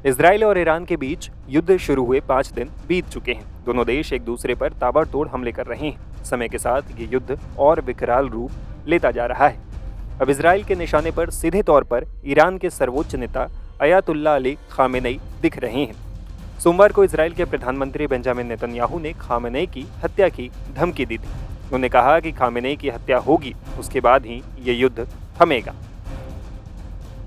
Israel और Iran के बीच युद्ध शुरू हुए 5 दिन बीत चुके हैं। दोनों देश एक दूसरे पर ताबड़तोड़ हमले कर रहे हैं। समय के साथ ये युद्ध और विकराल रूप लेता जा रहा है। अब इजराइल के निशाने पर सीधे तौर पर ईरान के सर्वोच्च नेता अयातुल्ला अली खामेनेई दिख रहे हैं। सोमवार को इजराइल के प्रधानमंत्री बेंजामिन नेतन्याहू ने खामेनेई की हत्या की धमकी दी थी। उन्होंने कहा कि खामेनेई की हत्या होगी, उसके बाद ही ये युद्ध थमेगा।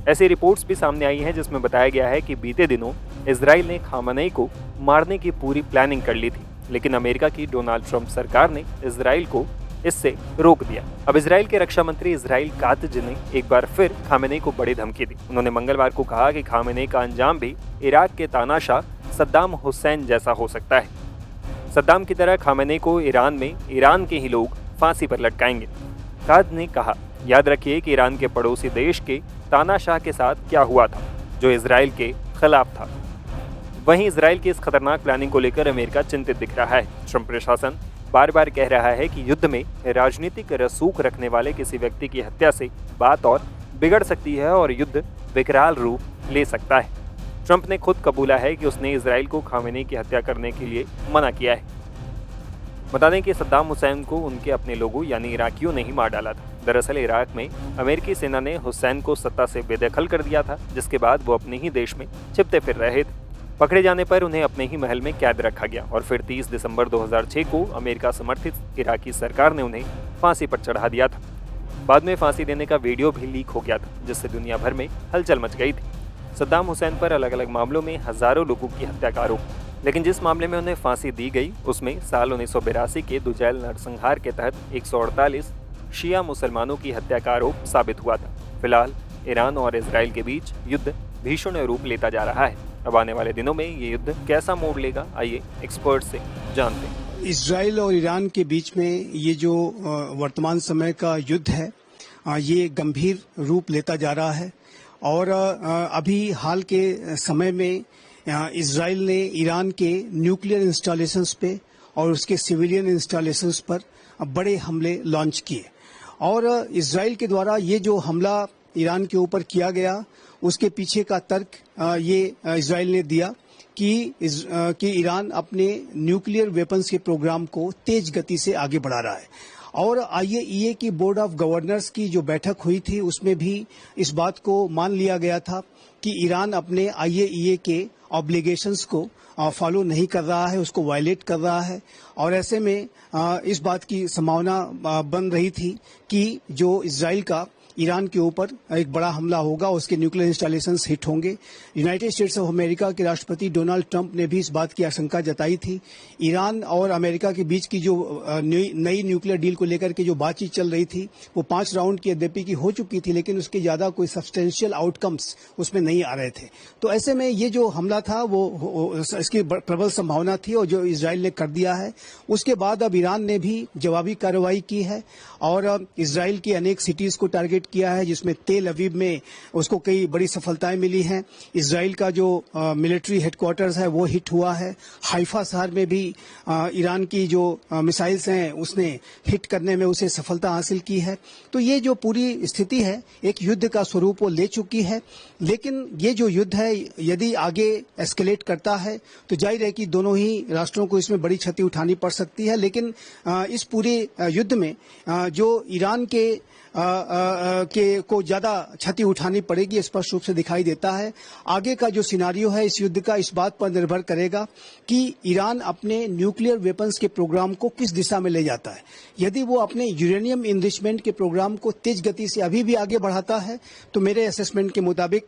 ऐसी रिपोर्ट्स भी सामने आई हैं जिसमें बताया गया है कि बीते दिनों इजराइल ने खामेनेई को मारने की पूरी प्लानिंग कर ली थी, लेकिन अमेरिका की डोनाल्ड ट्रंप सरकार ने इजराइल को इससे रोक दिया। अब इजराइल के रक्षा मंत्री इजराइल कात्ज ने एक बार फिर खामेनेई को बड़ी धमकी दी। उन्होंने मंगलवार को कहा कि खामेनेई का अंजाम भी इराक के तानाशाह सद्दाम हुसैन जैसा हो सकता है। सद्दाम की तरह खामेनेई को ईरान में ईरान के ही लोग फांसी पर लटकाएंगे। कात्ज ने कहा, याद रखिए कि ईरान के पड़ोसी देश के तानाशाह के साथ क्या हुआ था, जो इजराइल के खिलाफ था। वहीं इजराइल की इस खतरनाक प्लानिंग को लेकर अमेरिका चिंतित दिख रहा है। ट्रंप प्रशासन बार बार कह रहा है कि युद्ध में राजनीतिक रसूख रखने वाले किसी व्यक्ति की हत्या से बात और बिगड़ सकती है और युद्ध विकराल रूप ले सकता है। ट्रंप ने खुद कबूला है कि उसने इजराइल को खामेनेई की हत्या करने के लिए मना किया है। बता दें कि सद्दाम हुसैन को उनके अपने लोगों यानी इराकियों ने ही मार डाला था। दरअसल इराक में अमेरिकी सेना ने हुसैन को सत्ता से बेदखल कर दिया था, जिसके बाद वो अपने ही देश में छिपते फिर रहे थे। पकड़े जाने पर उन्हें अपने ही महल में कैद रखा गया और फिर 30 दिसंबर 2006 को अमेरिका समर्थित इराकी सरकार ने उन्हें फांसी पर चढ़ा दिया था। बाद में फांसी देने का वीडियो भी लीक हो गया था, जिससे दुनिया भर में हलचल मच गई थी। सद्दाम हुसैन पर अलग अलग मामलों में हजारों लोगों की हत्या का आरोप, लेकिन जिस मामले में उन्हें फांसी दी गई उसमें साल 1982 के दुजैल नरसंहार के तहत 148 शिया मुसलमानों की हत्या का आरोप साबित हुआ था। फिलहाल ईरान और इजराइल के बीच युद्ध भीषण रूप लेता जा रहा है। अब आने वाले दिनों में ये युद्ध कैसा मोड़ लेगा, आइए एक्सपर्ट से जानते हैं। इजराइल और ईरान के बीच में ये जो वर्तमान समय का युद्ध है, ये गंभीर रूप लेता जा रहा है और अभी हाल के समय में इजराइल ने ईरान के न्यूक्लियर इंस्टॉलेशंस पे और उसके सिविलियन इंस्टॉलेशंस पर बड़े हमले लॉन्च किए और इजराइल के द्वारा ये जो हमला ईरान के ऊपर किया गया, उसके पीछे का तर्क ये इजराइल ने दिया कि ईरान अपने न्यूक्लियर वेपन्स के प्रोग्राम को तेज गति से आगे बढ़ा रहा है। और आईएईए की बोर्ड ऑफ गवर्नर्स की जो बैठक हुई थी, उसमें भी इस बात को मान लिया गया था कि ईरान अपने आईएईए के ऑब्लिगेशंस को फॉलो नहीं कर रहा है, उसको वायलेट कर रहा है। और ऐसे में इस बात की संभावना बन रही थी कि जो इजराइल का ईरान के ऊपर एक बड़ा हमला होगा, उसके न्यूक्लियर इंस्टॉलेशंस हिट होंगे। यूनाइटेड स्टेट्स ऑफ अमेरिका के राष्ट्रपति डोनाल्ड ट्रंप ने भी इस बात की आशंका जताई थी। ईरान और अमेरिका के बीच की जो नई न्यूक्लियर डील को लेकर के जो बातचीत चल रही थी, वो 5 राउंड की यद्यपि की हो चुकी थी, लेकिन उसके ज्यादा कोई सब्सटेंशियल आउटकम्स उसमें नहीं आ रहे थे। तो ऐसे में ये जो हमला था वो इसकी प्रबल संभावना थी और जो इजराइल ने कर दिया है। उसके बाद अब ईरान ने भी जवाबी कार्रवाई की है और इजराइल की अनेक सिटीज को टारगेट किया है, जिसमें तेल अवीव में उसको कई बड़ी सफलताएं मिली हैं। इजराइल का जो मिलिट्री हेडक्वार्टर्स है वो हिट हुआ है। हाइफा शहर में भी ईरान की जो मिसाइल्स हैं उसने हिट करने में उसे सफलता हासिल की है। तो ये जो पूरी स्थिति है एक युद्ध का स्वरूप वो ले चुकी है। लेकिन ये जो युद्ध है यदि आगे एस्केलेट करता है तो जाहिर है कि दोनों ही राष्ट्रों को इसमें बड़ी क्षति उठानी पड़ सकती है। लेकिन इस पूरे युद्ध में जो ईरान के को ज्यादा क्षति उठानी पड़ेगी, स्पष्ट रूप से दिखाई देता है। आगे का जो सिनारियो है इस युद्ध का इस बात पर निर्भर करेगा कि ईरान अपने न्यूक्लियर वेपन्स के प्रोग्राम को किस दिशा में ले जाता है। यदि वो अपने यूरेनियम इनरिचमेंट के प्रोग्राम को तेज गति से अभी भी आगे बढ़ाता है तो मेरे असेसमेंट के मुताबिक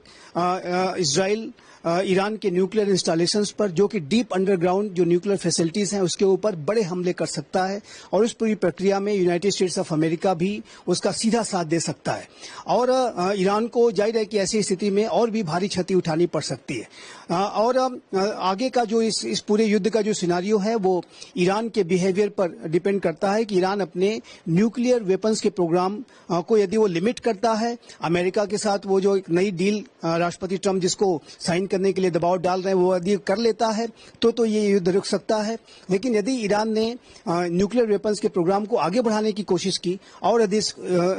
इजराइल ईरान के न्यूक्लियर इंस्टॉलेशंस पर, जो कि डीप अंडरग्राउंड जो न्यूक्लियर फैसिलिटीज हैं उसके ऊपर बड़े हमले कर सकता है और उस पूरी प्रक्रिया में यूनाइटेड स्टेट्स ऑफ अमेरिका भी उसका सीधा साथ दे सकता है। और ईरान को जाहिर है कि ऐसी स्थिति में और भी भारी क्षति उठानी पड़ सकती है। और आगे का जो इस पूरे युद्ध का जो सिनारियो है वो ईरान के बिहेवियर पर डिपेंड करता है कि ईरान अपने न्यूक्लियर वेपन्स के प्रोग्राम को यदि वो लिमिट करता है, अमेरिका के साथ वो जो एक नई डील राष्ट्रपति ट्रंप जिसको साइन करने के लिए दबाव डाल रहे हैं वो यदि कर लेता है तो ये युद्ध रुक सकता है। लेकिन यदि ईरान ने न्यूक्लियर वेपन्स के प्रोग्राम को आगे बढ़ाने की कोशिश की और यदि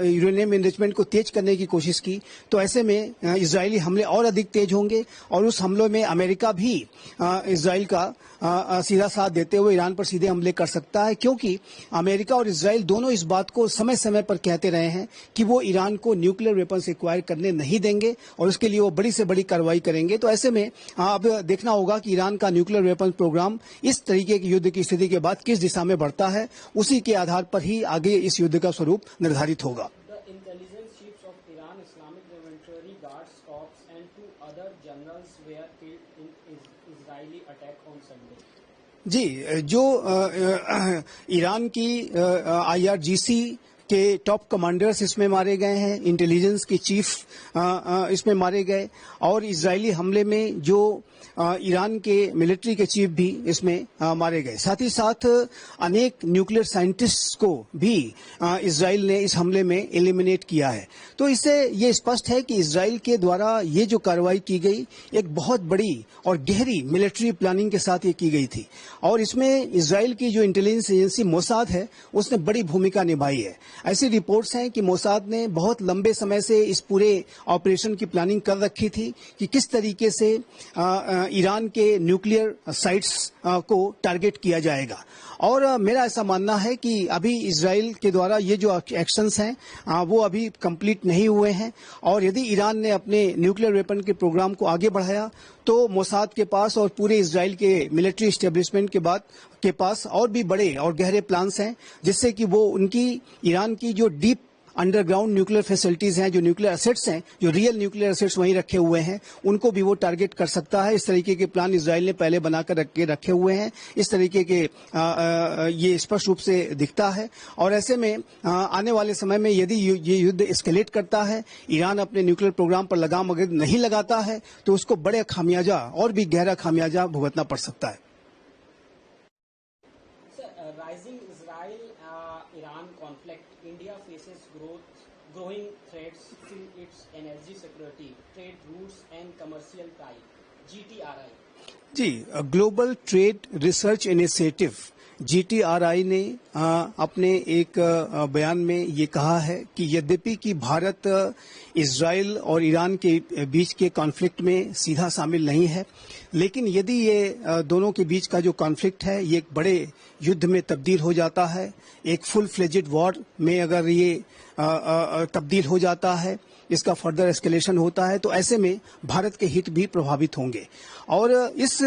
यूरेनियम एनरिचमेंट को तेज करने की कोशिश की, तो ऐसे में इजरायली हमले और अधिक तेज होंगे और उस हमलों में अमेरिका भी इजराइल का सीधा साथ देते हुए ईरान पर सीधे हमले कर सकता है, क्योंकि अमेरिका और इजराइल दोनों इस बात को समय समय पर कहते रहे हैं कि वो ईरान को न्यूक्लियर वेपन्स एक्वायर करने नहीं देंगे और उसके लिए वो बड़ी से बड़ी कार्रवाई करेंगे। तो ऐसे में अब देखना होगा कि ईरान का न्यूक्लियर वेपन्स प्रोग्राम इस तरीके की युद्ध की स्थिति के बाद किस दिशा में बढ़ता है, उसी के आधार पर ही आगे इस युद्ध का स्वरूप निर्धारित होगा। जी, जो ईरान की IRGC के टॉप कमांडर्स इसमें मारे गए हैं, इंटेलिजेंस के चीफ इसमें मारे गए और इजरायली हमले में जो ईरान के मिलिट्री के चीफ भी इसमें मारे गए। साथ ही साथ अनेक न्यूक्लियर साइंटिस्ट्स को भी इजराइल ने इस हमले में एलिमिनेट किया है। तो इससे ये स्पष्ट है कि इजराइल के द्वारा ये जो कार्रवाई की गई एक बहुत बड़ी और गहरी मिलिट्री प्लानिंग के साथ ये की गई थी और इसमें इजराइल की जो इंटेलिजेंस एजेंसी मोसाद है उसने बड़ी भूमिका निभाई है। ऐसी रिपोर्ट्स हैं कि मोसाद ने बहुत लंबे समय से इस पूरे ऑपरेशन की प्लानिंग कर रखी थी कि किस तरीके से ईरान के न्यूक्लियर साइट्स को टारगेट किया जाएगा और मेरा ऐसा मानना है कि अभी इजराइल के द्वारा ये जो एक्शंस हैं वो अभी कंप्लीट नहीं हुए हैं और यदि ईरान ने अपने न्यूक्लियर वेपन के प्रोग्राम को आगे बढ़ाया तो मोसाद के पास और पूरे इजराइल के मिलिट्री एस्टेब्लिशमेंट के पास और भी बड़े और गहरे प्लान्स हैं, जिससे कि वो उनकी ईरान की जो डीप अंडरग्राउंड न्यूक्लियर फैसिलिटीज हैं, जो न्यूक्लियर एसेट्स हैं, जो रियल न्यूक्लियर एसेट्स वहीं रखे हुए हैं, उनको भी वो टारगेट कर सकता है। इस तरीके के प्लान इजराइल ने पहले बनाकर रखे हुए हैं। इस तरीके के ये स्पष्ट रूप से दिखता है और ऐसे में आने वाले समय में यदि ये युद्ध एस्केलेट करता है, ईरान अपने न्यूक्लियर प्रोग्राम पर लगाम अगर नहीं लगाता है तो उसको बड़े खामियाजा और भी गहरा खामियाजा भुगतना पड़ सकता है। Rising Israel-Iran conflict, India faces growing threats to its energy security, trade routes and commercial ties. GTRI. जी, global trade research initiative GTRI ने अपने एक बयान में ये कहा है कि यद्यपि कि भारत इजराइल और ईरान के बीच के कॉन्फ्लिक्ट में सीधा शामिल नहीं है, लेकिन यदि ये दोनों के बीच का जो कॉन्फ्लिक्ट है ये एक बड़े युद्ध में तब्दील हो जाता है, एक फुल फ्लेजेड वॉर में अगर ये तब्दील हो जाता है, इसका फर्दर एस्केलेशन होता है, तो ऐसे में भारत के हित भी प्रभावित होंगे और इस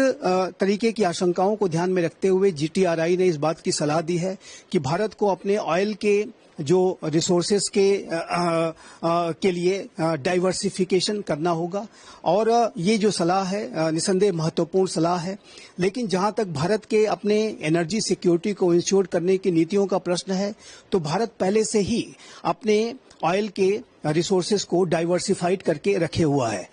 तरीके की आशंकाओं को ध्यान में रखते हुए GTRI ने इस बात की सलाह दी है कि भारत को अपने ऑयल के जो रिसोर्सेज के लिए डाइवर्सिफिकेशन करना होगा और ये जो सलाह है निसंदेह महत्वपूर्ण सलाह है। लेकिन जहां तक भारत के अपने एनर्जी सिक्योरिटी को इंश्योर करने की नीतियों का प्रश्न है, तो भारत पहले से ही अपने ऑयल के रिसोर्सेज को डाइवर्सिफाइड करके रखे हुआ है।